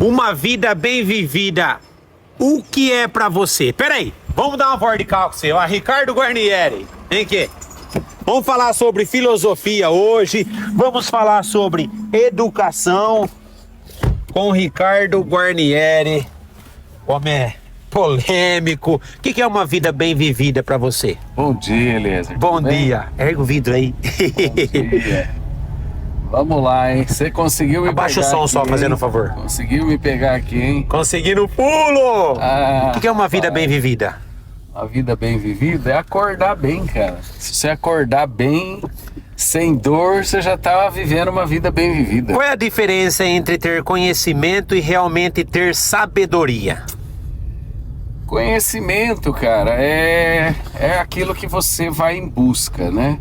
Uma vida bem vivida. O que é pra você? Peraí, vamos dar uma voz de carro com você. Ó, Ricardo Guarnieri. Vem aqui. Vamos falar sobre filosofia hoje. Vamos falar sobre educação com o Ricardo Guarnieri. Homem polêmico. O que é uma vida bem vivida pra você? Bom dia, Eliezer. Bom dia. Erga o vidro aí. Bom dia. Vamos lá, hein? Você conseguiu me Abaixa pegar o som aqui, só, hein? fazendo um favor. Conseguiu me pegar aqui, hein? Consegui no pulo! O que é uma vida bem vivida? Uma vida bem vivida é acordar bem, cara. Se você acordar bem, sem dor, você já tá vivendo uma vida bem vivida. Qual é a diferença entre ter conhecimento e realmente ter sabedoria? Conhecimento, cara, é aquilo que você vai em busca, né?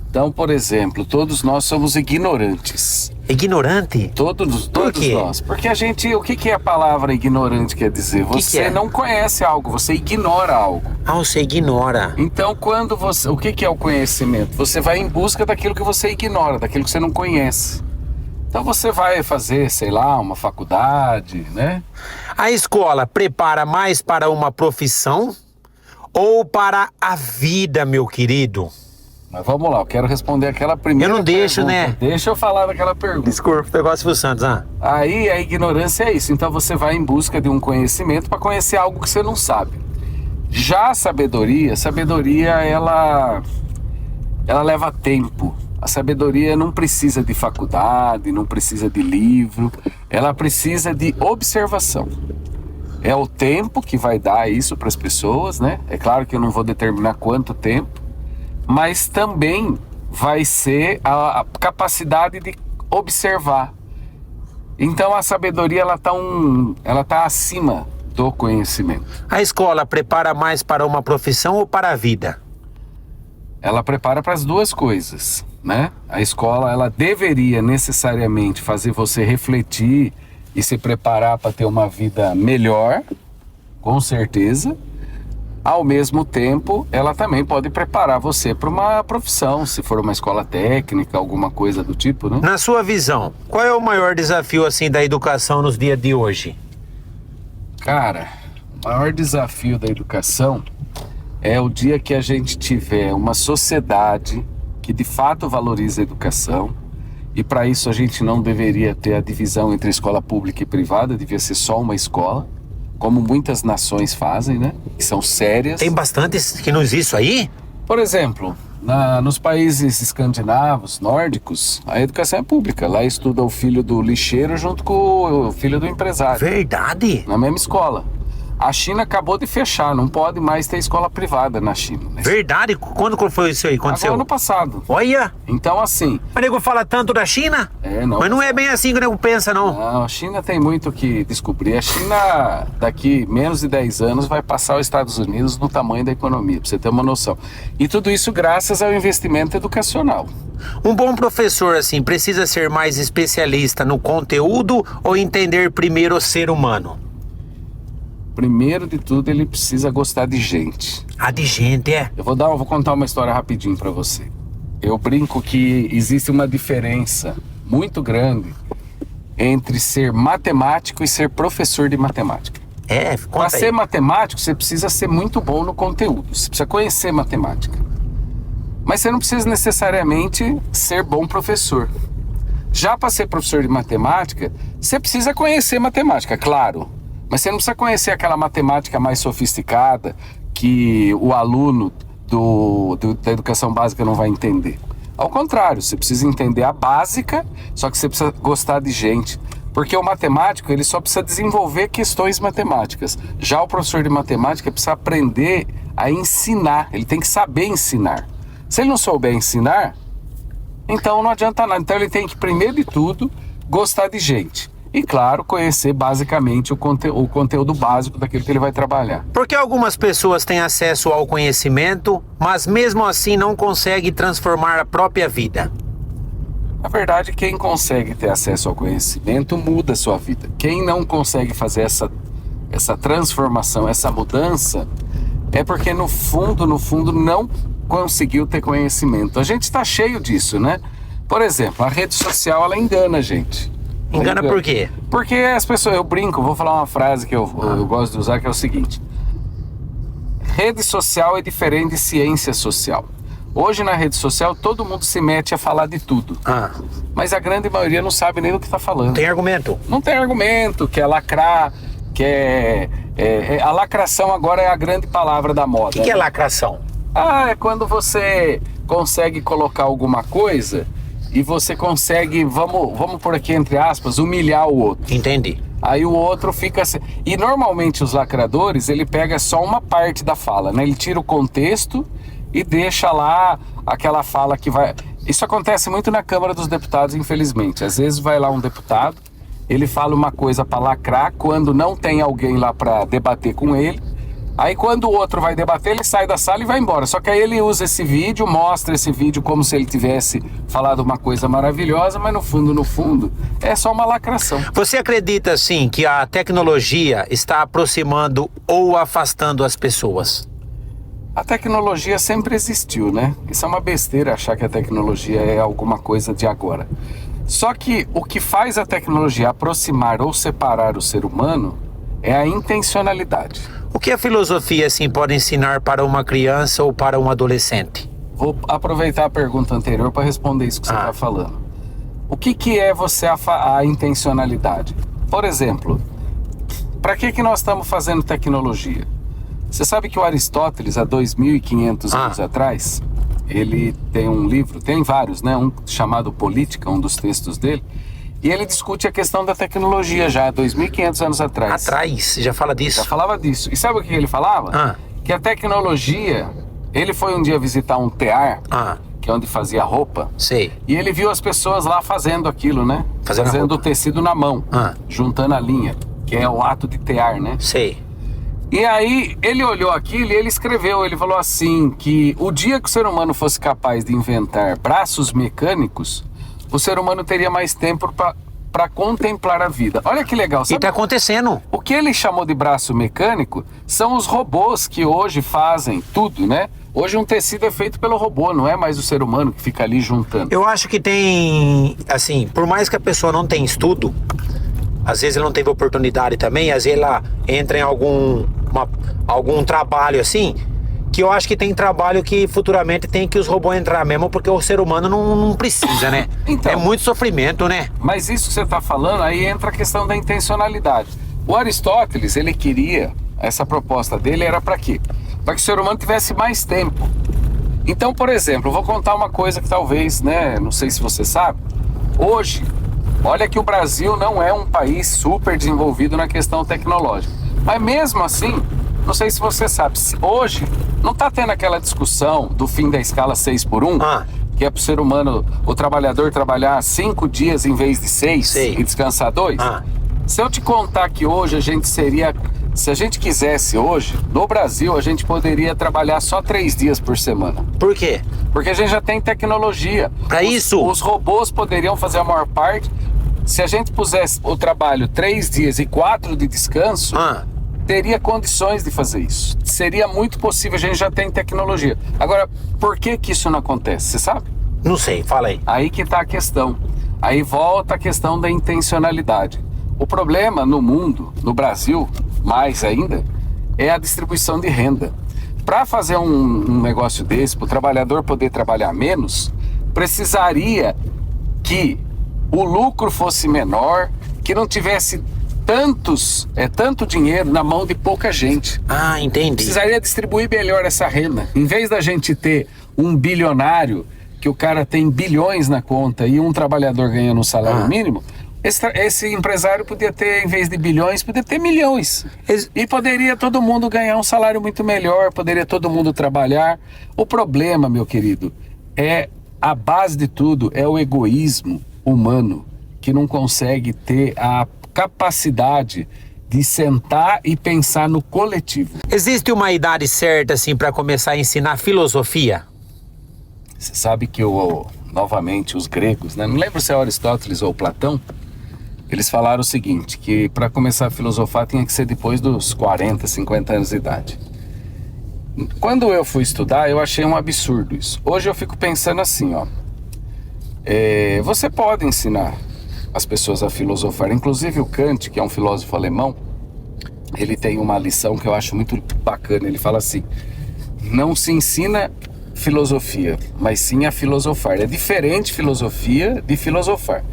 Então, por exemplo, todos nós somos ignorantes. Ignorante? Todos quê? nós. Porque a gente, o que a palavra ignorante quer dizer? Você é? não conhece algo, você ignora algo. Ah, você ignora. Então, quando você, o que é o conhecimento? Você vai em busca daquilo que você ignora, daquilo que você não conhece. Então você vai fazer, sei lá, uma faculdade, né? A escola prepara mais para uma profissão ou para a vida, meu querido? Mas vamos lá, eu quero responder aquela primeira Eu não deixo, pergunta. né? Deixa eu falar daquela pergunta. Desculpa, negócio Silvio Santos, ah. Aí a ignorância é isso. Então você vai em busca de um conhecimento para conhecer algo que você não sabe. Já a sabedoria, ela leva tempo. A sabedoria não precisa de faculdade, não precisa de livro, ela precisa de observação. É o tempo que vai dar isso para as pessoas, né? É claro que eu não vou determinar quanto tempo, mas também vai ser a capacidade de observar. Então a sabedoria ela tá acima do conhecimento. A escola prepara mais para uma profissão ou para a vida? Ela prepara para as duas coisas, né? A escola ela deveria necessariamente fazer você refletir e se preparar para ter uma vida melhor, com certeza. Ao mesmo tempo, ela também pode preparar você para uma profissão, se for uma escola técnica, alguma coisa do tipo, né? Na sua visão, qual é o maior desafio assim da educação nos dias de hoje? Cara, o maior desafio da educação é o dia que a gente tiver uma sociedade que de fato valoriza a educação, e para isso a gente não deveria ter a divisão entre escola pública e privada, devia ser só uma escola, como muitas nações fazem, né? Que são sérias. Tem bastantes que não existe isso aí? Por exemplo, nos países escandinavos, nórdicos, a educação é pública. Lá estuda o filho do lixeiro junto com o filho do empresário. Verdade? Na mesma escola. A China acabou de fechar, não pode mais ter escola privada na China, né? Verdade? Quando foi isso aí? Aconteceu? Agora, ano passado. Olha! Então, assim... O nego fala tanto da China? Não. Mas não é bem assim que o nego pensa, não. Não, a China tem muito o que descobrir. A China, daqui menos de 10 anos, vai passar os Estados Unidos no tamanho da economia, pra você ter uma noção. E tudo isso graças ao investimento educacional. Um bom professor, assim, precisa ser mais especialista no conteúdo ou entender primeiro o ser humano? Primeiro de tudo, ele precisa gostar de gente. Ah, de gente, é? Eu vou contar uma história rapidinho pra você. Eu brinco que existe uma diferença muito grande entre ser matemático e ser professor de matemática. É, Para conta ser aí. matemático, você precisa ser muito bom no conteúdo. Você precisa conhecer matemática. Mas você não precisa necessariamente ser bom professor. Já para ser professor de matemática, você precisa conhecer matemática, claro. Mas você não precisa conhecer aquela matemática mais sofisticada que o aluno da educação básica não vai entender. Ao contrário, você precisa entender a básica, só que você precisa gostar de gente. Porque o matemático, ele só precisa desenvolver questões matemáticas. Já o professor de matemática precisa aprender a ensinar, ele tem que saber ensinar. Se ele não souber ensinar, então não adianta nada. Então ele tem que, primeiro de tudo, gostar de gente. E, claro, conhecer basicamente o conteúdo básico daquilo que ele vai trabalhar. Porque algumas pessoas têm acesso ao conhecimento, mas mesmo assim não conseguem transformar a própria vida. Na verdade, quem consegue ter acesso ao conhecimento muda a sua vida. Quem não consegue fazer essa transformação, essa mudança, é porque no fundo, não conseguiu ter conhecimento. A gente está cheio disso, né? Por exemplo, a rede social, ela engana a gente. Engana por quê? Porque as pessoas, eu brinco, vou falar uma frase que eu gosto de usar, que é o seguinte: rede social é diferente de ciência social. Hoje na rede social todo mundo se mete a falar de tudo. Mas a grande maioria não sabe nem do que está falando. Tem argumento? Não tem argumento, quer lacrar, a lacração agora é a grande palavra da moda. O que é lacração? É quando você consegue colocar alguma coisa e você consegue, vamos por aqui entre aspas, humilhar o outro. Entendi. Aí o outro fica assim. E normalmente os lacradores, ele pega só uma parte da fala, né? Ele tira o contexto e deixa lá aquela fala que vai... Isso acontece muito na Câmara dos Deputados, infelizmente. Às vezes vai lá um deputado, ele fala uma coisa para lacrar quando não tem alguém lá para debater com ele. Aí quando o outro vai debater, ele sai da sala e vai embora. Só que aí ele usa esse vídeo, mostra esse vídeo como se ele tivesse falado uma coisa maravilhosa, mas no fundo, é só uma lacração. Você acredita, assim, que a tecnologia está aproximando ou afastando as pessoas? A tecnologia sempre existiu, né? Isso é uma besteira achar que a tecnologia é alguma coisa de agora. Só que o que faz a tecnologia aproximar ou separar o ser humano é a intencionalidade. O que a filosofia, assim, pode ensinar para uma criança ou para um adolescente? Vou aproveitar a pergunta anterior para responder isso que você está falando. O que é você a intencionalidade? Por exemplo, para que nós estamos fazendo tecnologia? Você sabe que o Aristóteles, há 2.500 anos atrás, ele tem um livro, tem vários, né? Um chamado Política, um dos textos dele, e ele discute a questão da tecnologia já há 2.500 anos atrás. Atrás? Já fala disso? Já falava disso. E sabe o que ele falava? Que a tecnologia... Ele foi um dia visitar um tear, que é onde fazia roupa. Sei. E ele viu as pessoas lá fazendo aquilo, né? Fazendo o tecido na mão, juntando a linha, que é o ato de tear, né? Sei. E aí ele olhou aquilo e ele escreveu, ele falou assim, que o dia que o ser humano fosse capaz de inventar braços mecânicos, o ser humano teria mais tempo para contemplar a vida. Olha que legal. Sabe? E tá acontecendo. O que ele chamou de braço mecânico são os robôs que hoje fazem tudo, né? Hoje um tecido é feito pelo robô, não é mais o ser humano que fica ali juntando. Eu acho que tem, assim, por mais que a pessoa não tenha estudo, às vezes ela não teve oportunidade também, às vezes ela entra em algum trabalho assim, que eu acho que tem trabalho que futuramente tem que os robôs entrar mesmo, porque o ser humano não precisa, né? Então, é muito sofrimento, né? Mas isso que você está falando, aí entra a questão da intencionalidade. O Aristóteles, ele queria, essa proposta dele era para quê? Para que o ser humano tivesse mais tempo. Então, por exemplo, eu vou contar uma coisa que talvez, né, não sei se você sabe, hoje, olha que o Brasil não é um país super desenvolvido na questão tecnológica. Mas mesmo assim, não sei se você sabe, hoje não está tendo aquela discussão do fim da escala 6x1, que é para o ser humano, o trabalhador trabalhar 5 dias em vez de 6 e descansar 2? Se eu te contar que hoje a gente seria, se a gente quisesse hoje, no Brasil, a gente poderia trabalhar só 3 dias por semana. Por quê? Porque a gente já tem tecnologia. Para isso? Os robôs poderiam fazer a maior parte. Se a gente pusesse o trabalho 3 dias e 4 de descanso, teria condições de fazer isso. Seria muito possível, a gente já tem tecnologia. Agora, por que isso não acontece? Você sabe? Não sei, fala aí. Aí que está a questão. Aí volta a questão da intencionalidade. O problema no mundo, no Brasil, mais ainda, é a distribuição de renda. Para fazer um negócio desse, para o trabalhador poder trabalhar menos, precisaria que o lucro fosse menor, que não tivesse tanto dinheiro na mão de pouca gente. Entendi. Precisaria distribuir melhor essa renda. Em vez da gente ter um bilionário, que o cara tem bilhões na conta e um trabalhador ganhando um salário mínimo, esse empresário podia ter, em vez de bilhões, podia ter milhões. E poderia todo mundo ganhar um salário muito melhor, poderia todo mundo trabalhar. O problema, meu querido, a base de tudo é o egoísmo humano, que não consegue ter a capacidade de sentar e pensar no coletivo. Existe uma idade certa, assim, para começar a ensinar filosofia? Você sabe que novamente, os gregos, né? Não lembro se é Aristóteles ou Platão, eles falaram o seguinte, que para começar a filosofar tinha que ser depois dos 40, 50 anos de idade. Quando eu fui estudar, eu achei um absurdo isso. Hoje eu fico pensando assim, você pode ensinar, as pessoas a filosofar. Inclusive o Kant, que é um filósofo alemão, ele tem uma lição que eu acho muito bacana. Ele fala assim: não se ensina filosofia, mas sim a filosofar. É diferente filosofia de filosofar.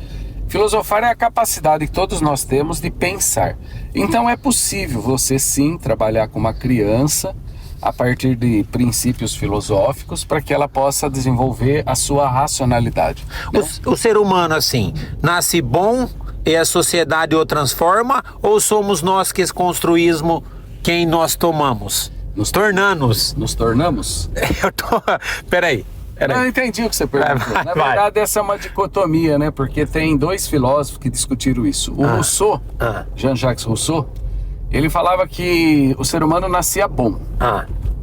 Filosofar é a capacidade que todos nós temos de pensar. Então é possível você sim trabalhar com uma criança a partir de princípios filosóficos para que ela possa desenvolver a sua racionalidade. O ser humano, assim, nasce bom e a sociedade o transforma, ou somos nós que construímos quem nós tomamos? Nos tornamos. Nos tornamos? Peraí. Eu entendi o que você perguntou. Na verdade, essa é uma dicotomia, né? Porque tem dois filósofos que discutiram isso. O Rousseau, Jean-Jacques Rousseau, ele falava que o ser humano nascia bom.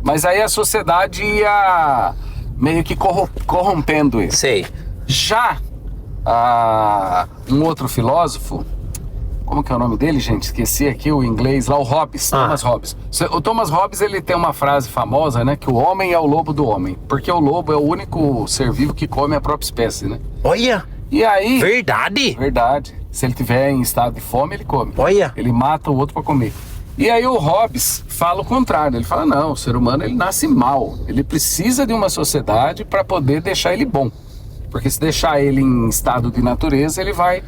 Mas aí a sociedade ia meio que corrompendo ele. Sei. Já um outro filósofo, como que é o nome dele, gente? Esqueci aqui o inglês lá, o Hobbes, Thomas Hobbes. O Thomas Hobbes, ele tem uma frase famosa, né? Que o homem é o lobo do homem. Porque o lobo é o único ser vivo que come a própria espécie, né? Olha! E aí... Verdade? Verdade. Se ele tiver em estado de fome, ele come. Olha! Ele mata o outro para comer. E aí o Hobbes fala o contrário. Ele fala, não, o ser humano ele nasce mal. Ele precisa de uma sociedade para poder deixar ele bom. Porque se deixar ele em estado de natureza, ele vai...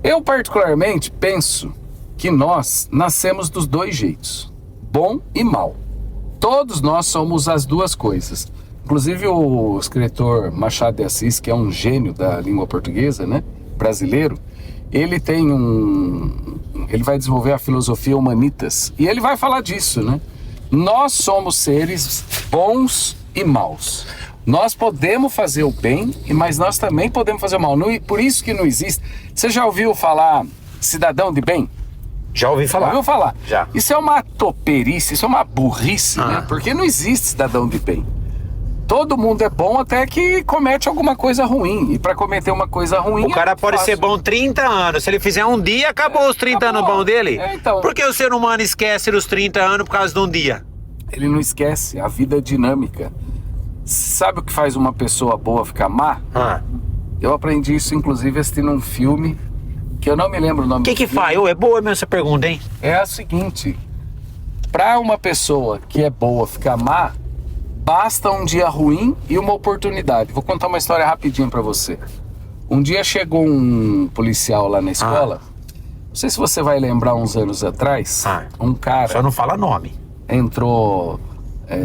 Eu particularmente penso que nós nascemos dos dois jeitos, bom e mal. Todos nós somos as duas coisas. Inclusive o escritor Machado de Assis, que é um gênio da língua portuguesa, né, brasileiro, ele tem ele vai desenvolver a filosofia humanitas e ele vai falar disso, né? Nós somos seres bons e maus. Nós podemos fazer o bem, mas nós também podemos fazer o mal. Por isso que não existe... Você já ouviu falar cidadão de bem? Já ouvi falar. Já ouviu falar? Já. Isso é uma toperice, isso é uma burrice, né? Porque não existe cidadão de bem. Todo mundo é bom até que comete alguma coisa ruim. E para cometer uma coisa ruim... O cara pode ser bom 30 anos. Se ele fizer um dia, acabou os 30 anos bom dele. Então... Por que o ser humano esquece os 30 anos por causa de um dia? Ele não esquece. A vida é dinâmica. Sabe o que faz uma pessoa boa ficar má? Eu aprendi isso, inclusive, assistindo um filme que eu não me lembro o nome. O que faz? É boa mesmo essa pergunta, hein? É a seguinte: para uma pessoa que é boa ficar má, basta um dia ruim e uma oportunidade. Vou contar uma história rapidinho para você. Um dia chegou um policial lá na escola. Não sei se você vai lembrar, uns anos atrás, um cara... Só não fala nome. Entrou...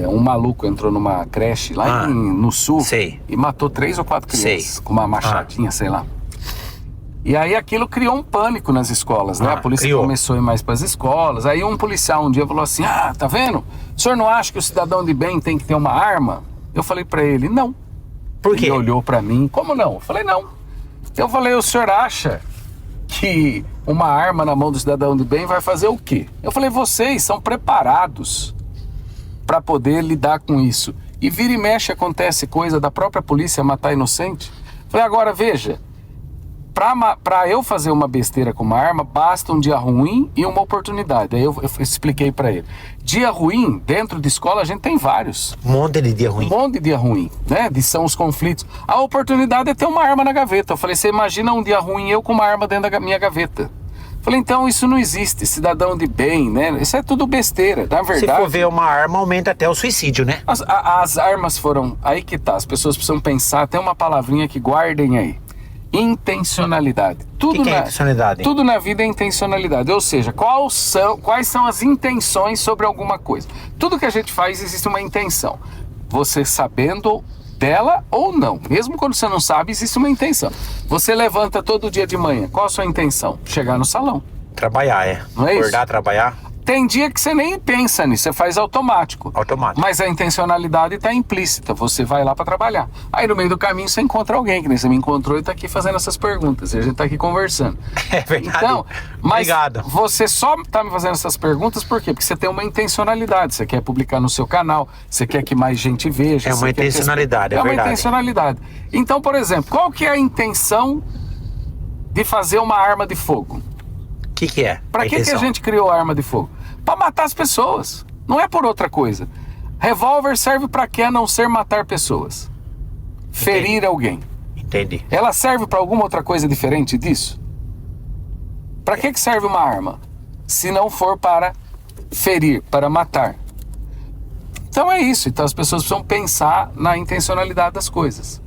um maluco entrou numa creche lá no sul. Sei. E matou 3 ou 4 crianças com uma machadinha, sei lá. E aí aquilo criou um pânico nas escolas, né? A polícia começou a ir mais para as escolas. Aí um policial um dia falou assim: tá vendo? O senhor não acha que o cidadão de bem tem que ter uma arma? Eu falei para ele: não. Por quê? Ele olhou para mim: como não? Eu falei: não. Eu falei: o senhor acha que uma arma na mão do cidadão de bem vai fazer o quê? Eu falei: vocês são preparados para poder lidar com isso. E vira e mexe acontece coisa da própria polícia matar inocente. Falei, agora veja, para eu fazer uma besteira com uma arma, basta um dia ruim e uma oportunidade. Aí eu expliquei para ele. Dia ruim, dentro de escola, a gente tem vários. Um monte de dia ruim. Um monte de dia ruim, né? São os conflitos. A oportunidade é ter uma arma na gaveta. Eu falei, você imagina um dia ruim eu com uma arma dentro da minha gaveta. Falei, então isso não existe, cidadão de bem, né? Isso é tudo besteira, na verdade. Se for ver uma arma, aumenta até o suicídio, né? As armas foram... Aí que tá, as pessoas precisam pensar, tem uma palavrinha que guardem aí. Intencionalidade. Tudo que é intencionalidade? Tudo na vida é intencionalidade, ou seja, quais são as intenções sobre alguma coisa. Tudo que a gente faz existe uma intenção. Você sabendo dela ou não. Mesmo quando você não sabe, existe uma intenção. Você levanta todo dia de manhã. Qual a sua intenção? Chegar no salão. Trabalhar, Não é isso? Acordar, trabalhar. Tem dia que você nem pensa nisso, você faz automático. Automático. Mas a intencionalidade está implícita, você vai lá para trabalhar. Aí no meio do caminho você encontra alguém, que nem você me encontrou e está aqui fazendo essas perguntas. E a gente está aqui conversando. É verdade. Então, mas obrigado. Você só está me fazendo essas perguntas por quê? Porque você tem uma intencionalidade, você quer publicar no seu canal, você quer que mais gente veja. É uma intencionalidade, é verdade. É uma intencionalidade. Então, por exemplo, qual que é a intenção de fazer uma arma de fogo? O que é? Para que a gente criou a arma de fogo? Para matar as pessoas. Não é por outra coisa. Revólver serve para quê? A não ser matar pessoas. Ferir alguém. Entendi. Ela serve para alguma outra coisa diferente disso? Para que serve uma arma? Se não for para ferir, para matar. Então é isso. Então as pessoas precisam pensar na intencionalidade das coisas.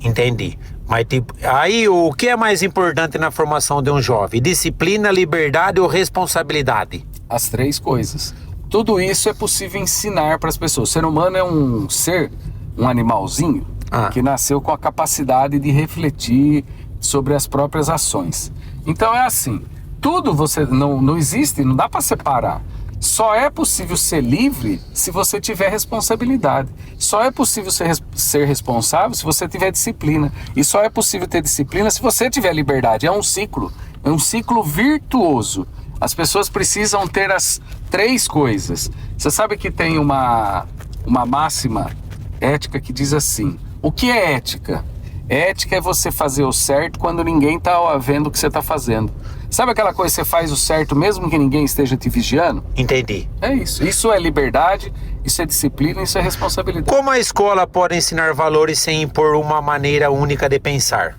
Entendi. Mas tipo, aí o que é mais importante na formação de um jovem? Disciplina, liberdade ou responsabilidade? As 3 coisas. Tudo isso é possível ensinar para as pessoas. O ser humano é um ser, um animalzinho, que nasceu com a capacidade de refletir sobre as próprias ações. Então é assim, tudo você não existe, não dá para separar. Só é possível ser livre se você tiver responsabilidade. Só é possível ser responsável se você tiver disciplina. E só é possível ter disciplina se você tiver liberdade. É um ciclo virtuoso. As pessoas precisam ter as 3 coisas. Você sabe que tem uma máxima ética que diz assim: o que é ética? Ética é você fazer o certo quando ninguém está vendo o que você está fazendo. Sabe aquela coisa que você faz o certo mesmo que ninguém esteja te vigiando? Entendi. É isso. Isso é liberdade, isso é disciplina, isso é responsabilidade. Como a escola pode ensinar valores sem impor uma maneira única de pensar?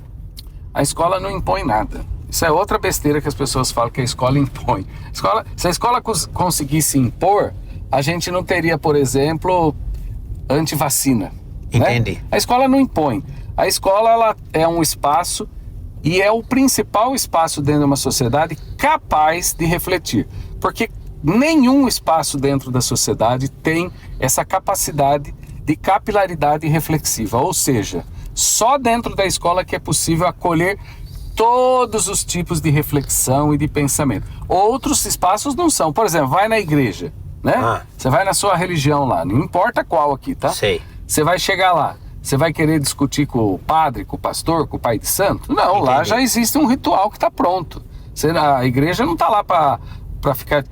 A escola não impõe nada. Isso é outra besteira que as pessoas falam, que a escola impõe. Se a escola conseguisse impor, a gente não teria, por exemplo, antivacina. Entendi. Né? A escola não impõe. A escola ela é um espaço e é o principal espaço dentro de uma sociedade capaz de refletir. Porque nenhum espaço dentro da sociedade tem essa capacidade de capilaridade reflexiva. Ou seja, só dentro da escola que é possível acolher todos os tipos de reflexão e de pensamento. Outros espaços não são. Por exemplo, vai na igreja, né? Você vai na sua religião lá, não importa qual aqui, tá? Sei. Você vai chegar lá. Você vai querer discutir com o padre, com o pastor, com o pai de santo? Não, Entendi. Lá já existe um ritual que está pronto. A igreja não está lá para ficar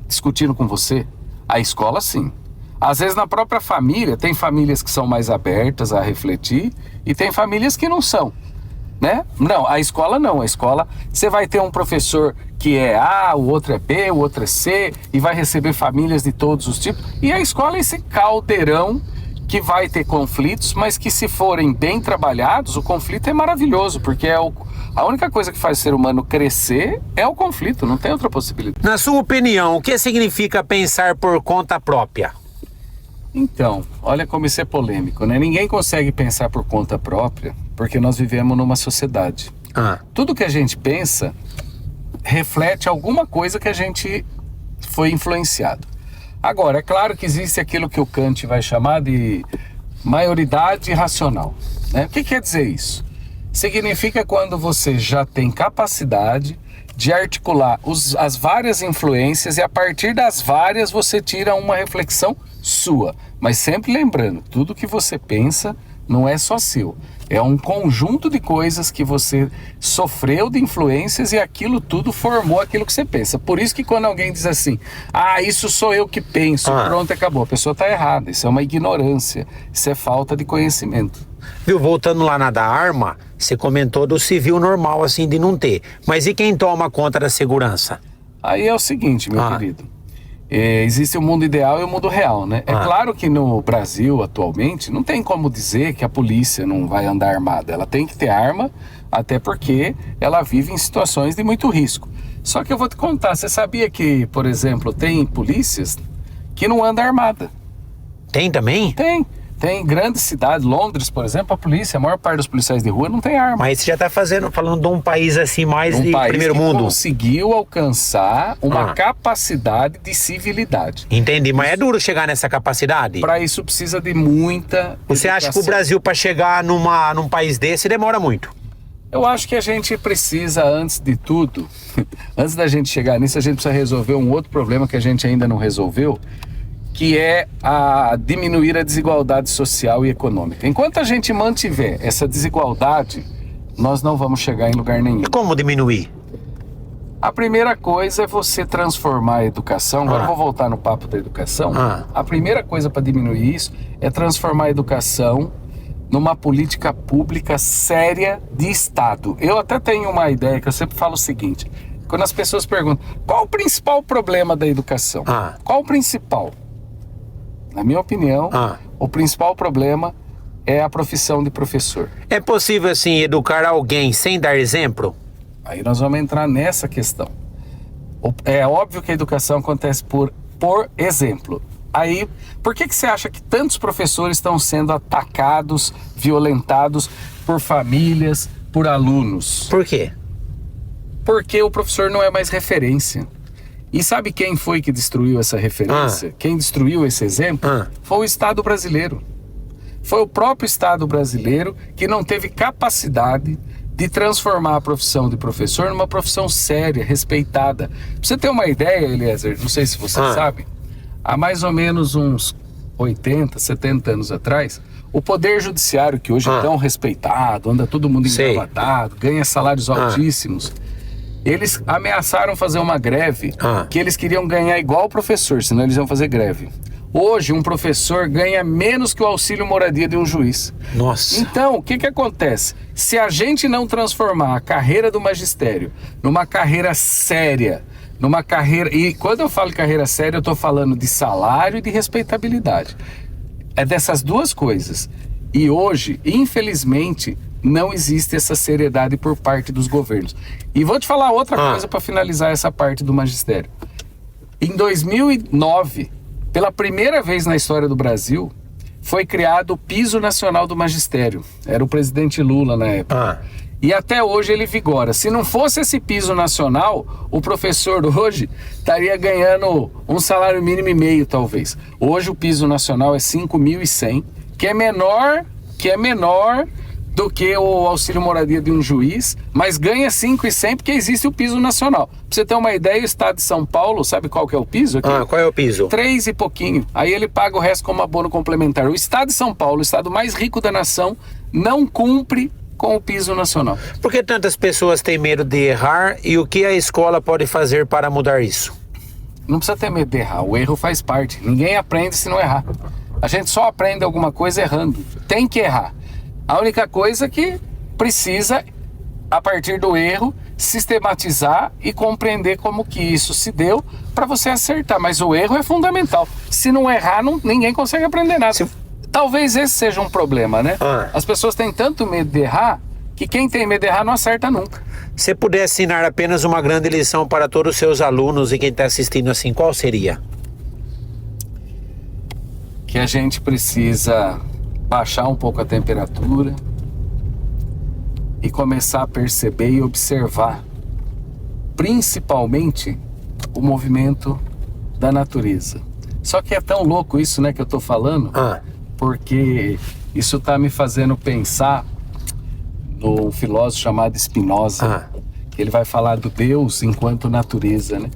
discutindo com você. A escola, sim. Às vezes na própria família, tem famílias que são mais abertas a refletir e tem famílias que não são, né? Não, a escola não. A escola, você vai ter um professor que é A, o outro é B, o outro é C, e vai receber famílias de todos os tipos. E a escola é esse caldeirão que vai ter conflitos, mas que se forem bem trabalhados, o conflito é maravilhoso, porque a única coisa que faz o ser humano crescer é o conflito, não tem outra possibilidade. Na sua opinião, o que significa pensar por conta própria? Então, olha como isso é polêmico, né? Ninguém consegue pensar por conta própria, porque nós vivemos numa sociedade. Tudo que a gente pensa reflete alguma coisa que a gente foi influenciado. Agora, é claro que existe aquilo que o Kant vai chamar de maioridade racional, né? O que quer dizer isso? Significa quando você já tem capacidade de articular as várias influências e a partir das várias você tira uma reflexão sua. Mas sempre lembrando, tudo que você pensa não é só seu. É um conjunto de coisas que você sofreu de influências e aquilo tudo formou aquilo que você pensa. Por isso que quando alguém diz assim, isso sou eu que penso, pronto, acabou. A pessoa está errada. Isso é uma ignorância. Isso é falta de conhecimento. Viu, voltando lá na da arma, você comentou do civil normal, assim, de não ter. Mas e quem toma conta da segurança? Aí é o seguinte, meu querido. Existe o mundo ideal e o mundo real, né? É claro que no Brasil, atualmente, não tem como dizer que a polícia não vai andar armada. Ela tem que ter arma, até porque ela vive em situações de muito risco. Só que eu vou te contar, você sabia que, por exemplo, tem polícias que não andam armada? Tem também? Tem. Tem grandes cidades, Londres, por exemplo, a maior parte dos policiais de rua não tem arma. Mas você já está falando de um país assim mais de primeiro mundo. Conseguiu alcançar uma capacidade de civilidade. Entendi, mas é duro chegar nessa capacidade? Para isso precisa de muita Você educação. acha que o Brasil, para chegar num país desse, demora muito? Eu acho que a gente precisa, antes de tudo, antes da gente chegar nisso, a gente precisa resolver um outro problema que a gente ainda não resolveu, que é diminuir a desigualdade social e econômica. Enquanto a gente mantiver essa desigualdade, nós não vamos chegar em lugar nenhum. E como diminuir? A primeira coisa é você transformar a educação. Agora eu vou voltar no papo da educação. A primeira coisa para diminuir isso é transformar a educação numa política pública séria de Estado. Eu até tenho uma ideia que eu sempre falo o seguinte: quando as pessoas perguntam qual o principal problema da educação? Qual o principal? Na minha opinião, o principal problema é a profissão de professor. É possível, assim, educar alguém sem dar exemplo? Aí nós vamos entrar nessa questão. É óbvio que a educação acontece por exemplo. Aí, por que você acha que tantos professores estão sendo atacados, violentados por famílias, por alunos? Por quê? Porque o professor não é mais referência. E sabe quem foi que destruiu essa referência? Quem destruiu esse exemplo? Foi o Estado brasileiro. Foi o próprio Estado brasileiro que não teve capacidade de transformar a profissão de professor numa profissão séria, respeitada. Pra você ter uma ideia, Eliezer, não sei se você sabe, há mais ou menos uns 80, 70 anos atrás, o Poder Judiciário, que hoje é tão respeitado, anda todo mundo engravatado, ganha salários altíssimos, eles ameaçaram fazer uma greve, que eles queriam ganhar igual o professor, senão eles iam fazer greve. Hoje, um professor ganha menos que o auxílio moradia de um juiz. Nossa. Então, o que acontece? Se a gente não transformar a carreira do magistério numa carreira séria, numa carreira... E quando eu falo carreira séria, eu estou falando de salário e de respeitabilidade. É dessas duas coisas. E hoje, infelizmente, não existe essa seriedade por parte dos governos. E vou te falar outra coisa para finalizar essa parte do magistério. Em 2009... pela primeira vez na história do Brasil, foi criado o Piso Nacional do Magistério. Era o presidente Lula na época. E até hoje ele vigora. Se não fosse esse piso nacional, o professor hoje estaria ganhando um salário mínimo e meio, talvez. Hoje o piso nacional é 5.100, que é menor do que o auxílio moradia de um juiz, mas ganha 5.100 porque existe o piso nacional. Pra você ter uma ideia, o estado de São Paulo, sabe qual que é o piso aqui? Qual é o piso? 3 e pouquinho. Aí ele paga o resto como abono complementar. O estado de São Paulo, o estado mais rico da nação, não cumpre com o piso nacional. Por que tantas pessoas têm medo de errar e o que a escola pode fazer para mudar isso? Não precisa ter medo de errar, o erro faz parte. Ninguém aprende se não errar. A gente só aprende alguma coisa errando. Tem que errar. A única coisa que precisa, a partir do erro, sistematizar e compreender como que isso se deu para você acertar. Mas o erro é fundamental. Se não errar, ninguém consegue aprender nada. Talvez esse seja um problema, né? As pessoas têm tanto medo de errar que quem tem medo de errar não acerta nunca. Se pudesse ensinar apenas uma grande lição para todos os seus alunos e quem está assistindo assim, qual seria? Que a gente precisa baixar um pouco a temperatura e começar a perceber e observar, principalmente, o movimento da natureza. Só que é tão louco isso, né, que eu tô falando, porque isso tá me fazendo pensar no filósofo chamado Spinoza, que ele vai falar do Deus enquanto natureza, né?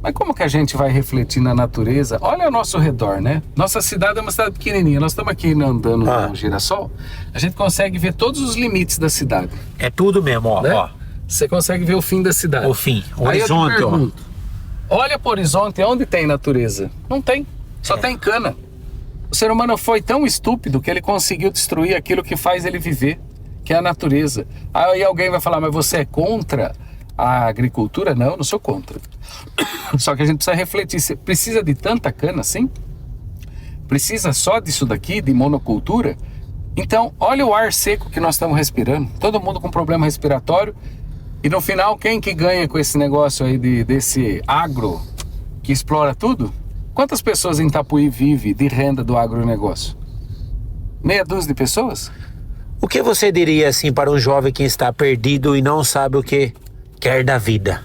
Mas como que a gente vai refletir na natureza? Olha ao nosso redor, né? Nossa cidade é uma cidade pequenininha. Nós estamos aqui andando no Girassol. A gente consegue ver todos os limites da cidade. É tudo mesmo, ó. Né? Você consegue ver o fim da cidade. O fim, o Aí horizonte, eu te pergunto, olha para o horizonte, onde tem natureza? Não tem. Só tem cana. O ser humano foi tão estúpido que ele conseguiu destruir aquilo que faz ele viver, que é a natureza. Aí alguém vai falar, mas você é contra a agricultura? Não, eu não sou contra. Só que a gente precisa refletir, você precisa de tanta cana assim? Precisa só disso daqui, de monocultura? Então, olha o ar seco que nós estamos respirando, todo mundo com problema respiratório, e no final, quem que ganha com esse negócio aí desse agro que explora tudo? Quantas pessoas em Itapuí vivem de renda do agronegócio? Meia dúzia de pessoas? O que você diria assim para um jovem que está perdido e não sabe o que quer da vida?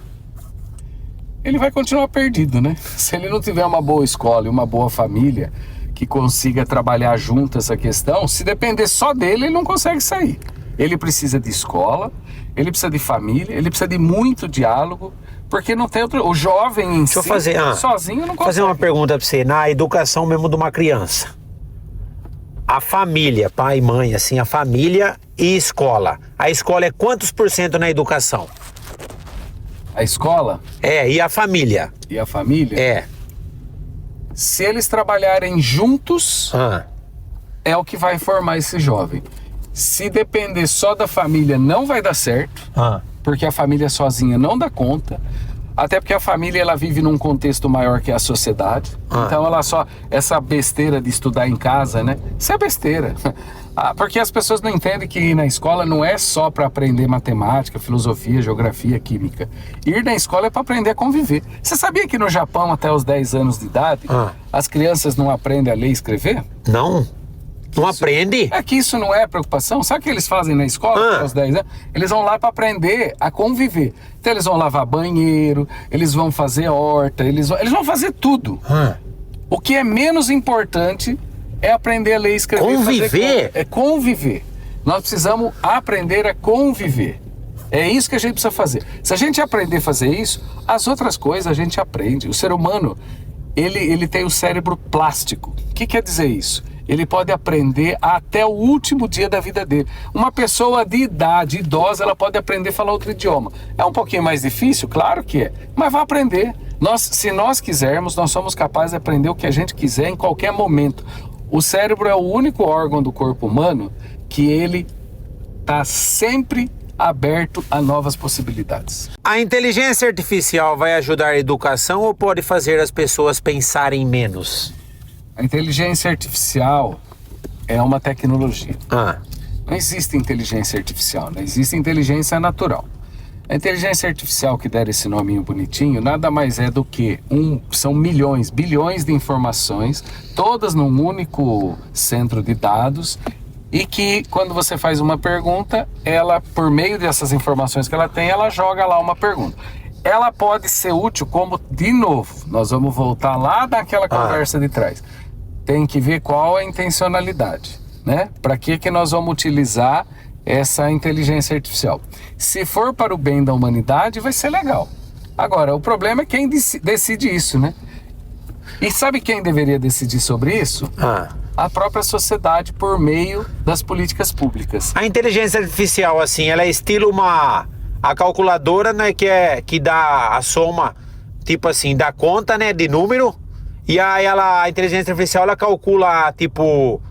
Ele vai continuar perdido, né? Se ele não tiver uma boa escola e uma boa família que consiga trabalhar junto essa questão, se depender só dele, ele não consegue sair. Ele precisa de escola, ele precisa de família, ele precisa de muito diálogo, porque não tem outro... O jovem em si, sozinho, não consegue. Fazer uma pergunta para você, na educação mesmo de uma criança. A família, pai e mãe, assim, a família e escola. A escola é quantos % na educação? A escola? E a família? E a família? Se eles trabalharem juntos, é o que vai formar esse jovem. Se depender só da família, não vai dar certo, porque a família sozinha não dá conta. Até porque a família, ela vive num contexto maior que a sociedade. Então essa besteira de estudar em casa, né? Isso é besteira. Porque as pessoas não entendem que ir na escola não é só para aprender matemática, filosofia, geografia, química. Ir na escola é para aprender a conviver. Você sabia que no Japão, até os 10 anos de idade, as crianças não aprendem a ler e escrever? Não? Não aprende? É que isso não é preocupação. Sabe o que eles fazem na escola até os 10 anos? Eles vão lá para aprender a conviver. Então eles vão lavar banheiro, eles vão fazer horta, eles vão fazer tudo. O que é menos importante é aprender a ler e escrever. Conviver? É conviver. Nós precisamos aprender a conviver. É isso que a gente precisa fazer. Se a gente aprender a fazer isso, as outras coisas a gente aprende. O ser humano, ele tem o cérebro plástico. O que quer dizer isso? Ele pode aprender até o último dia da vida dele. Uma pessoa de idade, idosa, ela pode aprender a falar outro idioma. É um pouquinho mais difícil? Claro que é. Mas vai aprender. Se nós quisermos, nós somos capazes de aprender o que a gente quiser em qualquer momento. O cérebro é o único órgão do corpo humano que ele está sempre aberto a novas possibilidades. A inteligência artificial vai ajudar a educação ou pode fazer as pessoas pensarem menos? A inteligência artificial é uma tecnologia. Não existe inteligência artificial, não existe inteligência natural. A inteligência artificial, que der esse nominho bonitinho, nada mais é do que são milhões, bilhões de informações, todas num único centro de dados, e que quando você faz uma pergunta, ela, por meio dessas informações que ela tem, ela joga lá uma pergunta. Ela pode ser útil como, de novo, nós vamos voltar lá daquela conversa de trás. Tem que ver qual é a intencionalidade, né? Para que nós vamos utilizar essa inteligência artificial? Se for para o bem da humanidade, vai ser legal. Agora, o problema é quem decide isso, né? E sabe quem deveria decidir sobre isso? A própria sociedade, por meio das políticas públicas. A inteligência artificial, assim, ela é estilo a calculadora, né, que dá a soma, tipo assim, dá conta, né, de número, e aí a inteligência artificial, ela calcula, tipo,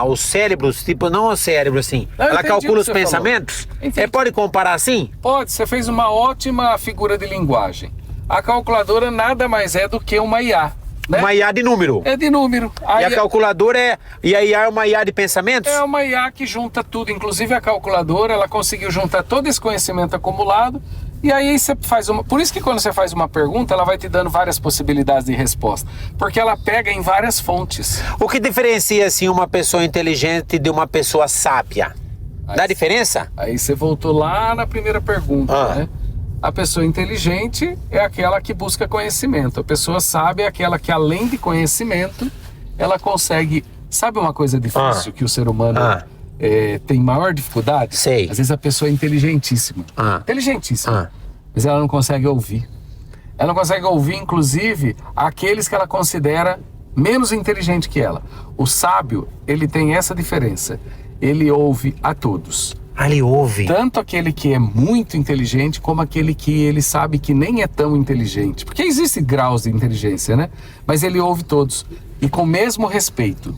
os cérebros, tipo, não o cérebro, assim, ela calcula os pensamentos. Pode comparar assim? Pode, você fez uma ótima figura de linguagem. A calculadora nada mais é do que uma IA. Né? Uma IA de número. É de número. E a calculadora e a IA é uma IA de pensamentos? É uma IA que junta tudo, inclusive a calculadora, ela conseguiu juntar todo esse conhecimento acumulado, e aí você faz por isso que quando você faz uma pergunta, ela vai te dando várias possibilidades de resposta, porque ela pega em várias fontes. O que diferencia, assim, uma pessoa inteligente de uma pessoa sábia? Dá diferença? Aí você voltou lá na primeira pergunta, né? A pessoa inteligente é aquela que busca conhecimento. A pessoa sábia é aquela que, além de conhecimento, ela consegue... Sabe uma coisa difícil que o ser humano tem maior dificuldade? Sei. Às vezes a pessoa é inteligentíssima. Inteligentíssima. Mas ela não consegue ouvir. Ela não consegue ouvir, inclusive, aqueles que ela considera menos inteligente que ela. O sábio, ele tem essa diferença. Ele ouve a todos. Ele ouve. Tanto aquele que é muito inteligente, como aquele que ele sabe que nem é tão inteligente. Porque existem graus de inteligência, né? Mas ele ouve todos. E com o mesmo respeito.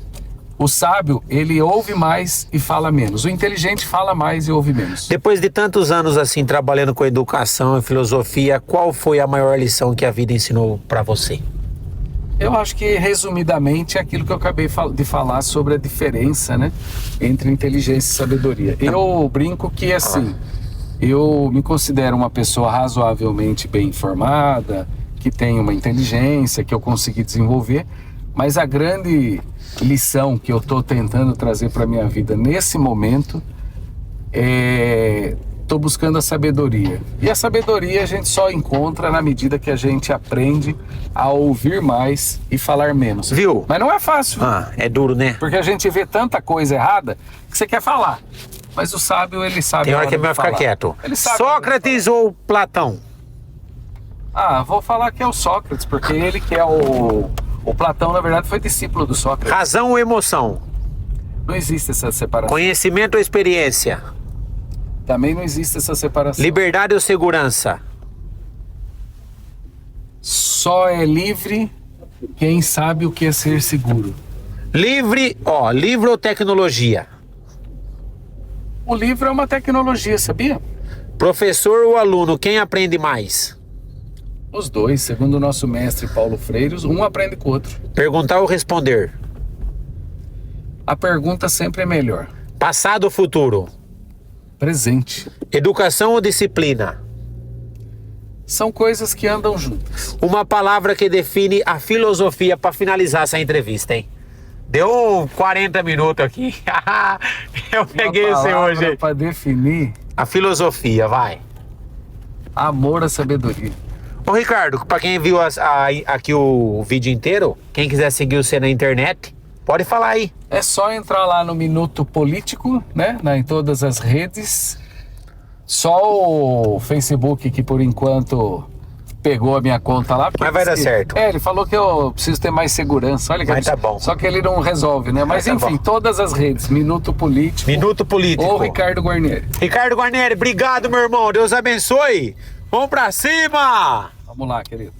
O sábio, ele ouve mais e fala menos. O inteligente fala mais e ouve menos. Depois de tantos anos, assim, trabalhando com educação e filosofia, qual foi a maior lição que a vida ensinou para você? Eu acho que, resumidamente, é aquilo que eu acabei de falar sobre a diferença, né, entre inteligência e sabedoria. Eu brinco que, assim, eu me considero uma pessoa razoavelmente bem informada, que tem uma inteligência, que eu consegui desenvolver, mas a grande lição que eu estou tentando trazer para a minha vida nesse momento estou buscando a sabedoria. E a sabedoria a gente só encontra na medida que a gente aprende a ouvir mais e falar menos. Viu? Mas não é fácil. É duro, né? Porque a gente vê tanta coisa errada que você quer falar. Mas o sábio, ele sabe. Tem hora que ele vai ficar quieto. Ele sabe. Sócrates ou Platão? Vou falar que é o Sócrates, porque ele que é o Platão, na verdade, foi discípulo do Sócrates. Razão ou emoção? Não existe essa separação. Conhecimento ou experiência? Também não existe essa separação. Liberdade ou segurança? Só é livre quem sabe o que é ser seguro. Livre ou tecnologia? O livro é uma tecnologia, sabia? Professor ou aluno, quem aprende mais? Os dois, segundo o nosso mestre Paulo Freire, um aprende com o outro. Perguntar ou responder? A pergunta sempre é melhor. Passado ou futuro? Presente. Educação ou disciplina? São coisas que andam juntas. Uma palavra que define a filosofia para finalizar essa entrevista, hein? Deu 40 minutos aqui. Eu peguei esse hoje. Para definir A filosofia, vai. amor à sabedoria. Ô Ricardo, para quem viu aqui o vídeo inteiro, quem quiser seguir você na internet, pode falar aí. É só entrar lá no Minuto Político, né? Em todas as redes. Só o Facebook que por enquanto pegou a minha conta lá. Mas vai dar certo. Ele falou que eu preciso ter mais segurança. Olha que Mas tá bom. Só que ele não resolve, né? Mas tá enfim, bom. todas as redes. Minuto Político. Minuto Político. Ou Ricardo Guarnieri. Ricardo Guarnieri, obrigado, meu irmão. Deus abençoe. Vamos pra cima! Vamos lá, querido.